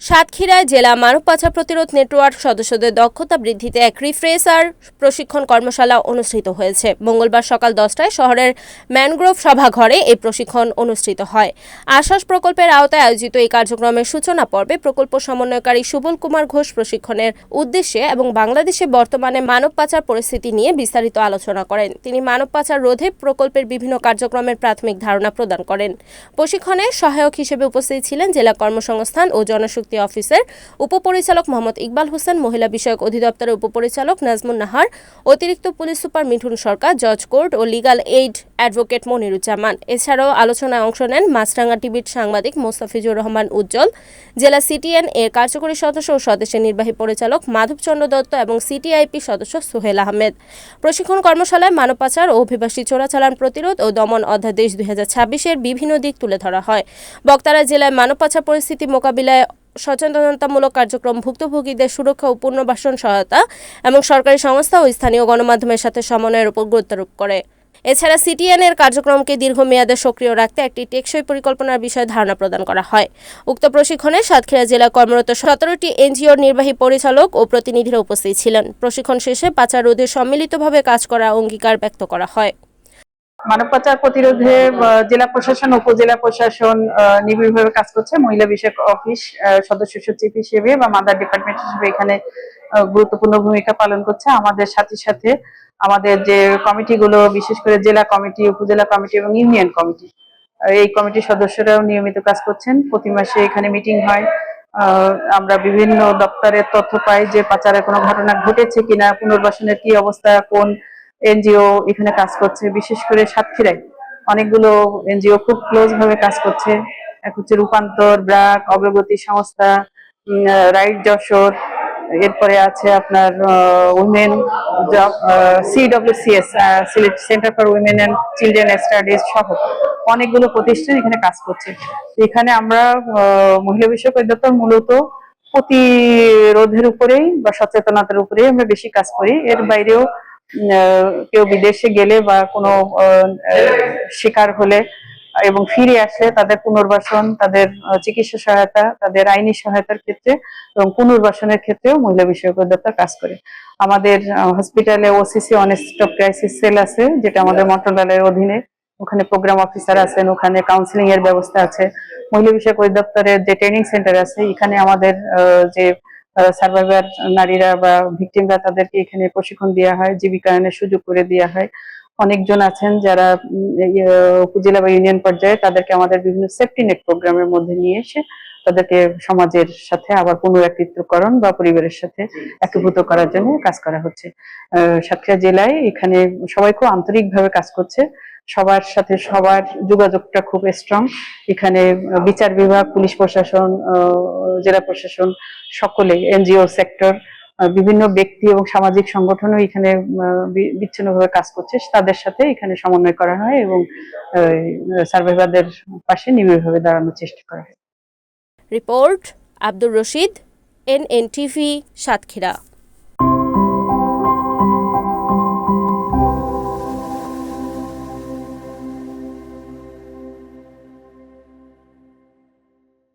সাতক্ষীরায় জেলা মানব পাচার প্রতিরোধ নেটওয়ার্ক সদস্যদের দক্ষতা বৃদ্ধিতে এক রিফ্রেশার প্রশিক্ষণ কর্মশালা অনুষ্ঠিত হয়েছে। মঙ্গলবার সকাল 10টায় শহরের ম্যানগ্রোভ সভাঘরে এই প্রশিক্ষণ অনুষ্ঠিত হয়। আশ্বাস প্রকল্পের আওতায় আয়োজিত এই কার্যক্রমের সূচনা পর্বে প্রকল্প সমন্বয়কারী সুবল কুমার ঘোষ প্রশিক্ষণের উদ্দেশ্যে এবং বাংলাদেশে বর্তমানে মানব পাচার পরিস্থিতি নিয়ে বিস্তারিত আলোচনা করেন। তিনি মানব পাচার রোধে প্রকল্পের বিভিন্ন কার্যক্রমের প্রাথমিক ধারণা প্রদান করেন। প্রশিক্ষণে সহায়ক হিসেবে উপস্থিত ছিলেন জেলা কর্মসংস্থান ও জনশক্তি অফিসের উপপরিচালক মোহাম্মদ ইকবাল হোসেন, মহিলা বিষয়ক অধিদপ্তরের উপপরিচালক নাজমুন নাহার, অতিরিক্ত পুলিশ সুপার মিঠুন সরকার, জজ কোর্ট ও লিগাল এইড অ্যাডভোকেট মনিরুজ্জামান। এছাড়াও আলোচনায় অংশ নেন মাছরাঙ্গা টিভির সাংবাদিক মোস্তাফিজুর রহমান উজ্জ্বল, জেলা সিটিএন এর কার্যকরী সদস্য ও সদস্যের নির্বাহী পরিচালক মাধবচন্দ্র দত্ত এবং সিটিআইপি সদস্য সোহেল আহমেদ। প্রশিক্ষণ কর্মশালায় মানব পাচার ও অভিবাসী চোরাচালান প্রতিরোধ ও দমন অধ্যাদেশ 2026-এর বিভিন্ন দিক তুলে ধরা হয়। বক্তারা জেলায় মানব পাচার পরিস্থিতি মোকাবিলায় সচেতনতামূলক কার্যক্রম, ভুক্তভোগীদের সুরক্ষা ও পুনর্বাসন সহায়তা এবং সরকারি সংস্থা ও স্থানীয় গণমাধ্যমের সাথে সমন্বয়ের উপর গুরুত্বারোপ করে। এছাড়া সিটিএন এর কার্যক্রমকে দীর্ঘমেয়াদে সক্রিয় রাখতে একটি টেকসই পরিকল্পনার বিষয়ে ধারণা প্রদান করা হয়। উক্ত প্রশিক্ষণে সাতক্ষীরা জেলায় কর্মরত 17টি এনজিওর নির্বাহী পরিচালক ও প্রতিনিধিরা উপস্থিত ছিলেন। প্রশিক্ষণ শেষে পাচার রোধে সম্মিলিতভাবে কাজ করার অঙ্গীকার ব্যক্ত করা হয়। মানব পাচার প্রতিরোধে জেলা প্রশাসন, উপজেলা প্রশাসন নিবিড়ভাবে কাজ করছে। মহিলা বিষয়ক অফিস সদস্য সচিব হিসেবে বা মাদার ডিপার্টমেন্ট হিসেবে এখানে গুরুত্বপূর্ণ ভূমিকা পালন করছে। আমাদের সাথে সাথে আমাদের যে কমিটিগুলো, বিশেষ করে জেলা কমিটি, উপজেলা কমিটি এবং ইউনিয়ন কমিটি, এই কমিটির সদস্যরাও নিয়মিত কাজ করছেন। প্রতি মাসে এখানে মিটিং হয়। আমরা বিভিন্ন দপ্তরের তথ্য পাই যে পাচারের কোনো ঘটনা ঘটেছে কিনা, পুনর্বাসনের কি অবস্থা, কোন এনজিও এখানে কাজ করছে। বিশেষ করে সাতক্ষীরায় অনেকগুলো এনজিও খুব ক্লোজ ভাবে কাজ করছে। এক হচ্ছে রূপান্তর, ব্রাক, অগ্রগতি সংস্থা, রাইট যশোর, এরপরে আছে আপনার women CWCS, Sylhet centre for women and children studies সহ অনেকগুলো প্রতিষ্ঠান এখানে কাজ করছে। এখানে আমরা মহিলা বিষয়ক অধিদপ্তর মূলত প্রতিরোধের উপরেই বা সচেতনতার উপরেই আমরা বেশি কাজ করি। এর বাইরেও কেউ বিদেশে গেলে বা কোনো শিকার হলে এবং ফিরে আসলে তাদের পুনর্বাসন, তাদের চিকিৎসা সহায়তা, তাদের আইনি সহায়তার ক্ষেত্রে এবং পুনর্বাসনের ক্ষেত্রেও মহিলা বিষয়ক অধিদপ্তর কাজ করে। আমাদের হসপিটালে OCC one stop crisis cell আছে, যেটা আমাদের মন্ত্রণালয়ের অধীনে। ওখানে প্রোগ্রাম অফিসার আছেন, ওখানে কাউন্সিলিং এর ব্যবস্থা আছে। মহিলা বিষয়ক অধিদপ্তরের যে ট্রেনিং সেন্টার আছে, এখানে আমাদের যে সার্ভাইভার নারীরা বা ভিকটিমরা, তাদেরকে এখানে প্রশিক্ষণ দেওয়া হয়, জীবিকায়নের সুযোগ করে দেওয়া হয়। অনেকজন আছেন যারা উপজেলা বা ইউনিয়ন পর্যায়ে, তাদেরকে আমাদের বিভিন্ন সেফটি নেট প্রোগ্রামের মধ্যে নিয়ে এসে তাদেরকে সমাজের সাথে আবার পুনরাকৃতকরণ বা পরিবারের সাথে একীভূত করার জন্য কাজ করা হচ্ছে। সাতক্ষীরা জেলায় এখানে সবাই খুব আন্তরিকভাবে কাজ করছে। সবার সাথে সবার যোগাযোগটা খুব স্ট্রং। এখানে বিচার বিভাগ, পুলিশ প্রশাসন, জেলা প্রশাসন, সকলে, এনজিও সেক্টর, বিভিন্ন ব্যক্তি এবং সামাজিক সংগঠনও এখানে বিচ্ছিন্নভাবে কাজ করছে। তাদের সাথে এখানে সমন্বয় করা হয় এবং সার্ভাইভারদের পাশে নিবিড়ভাবে দাঁড়ানোর চেষ্টা করা হয়। Report Abdur Rashid, NNTV, Satkhira.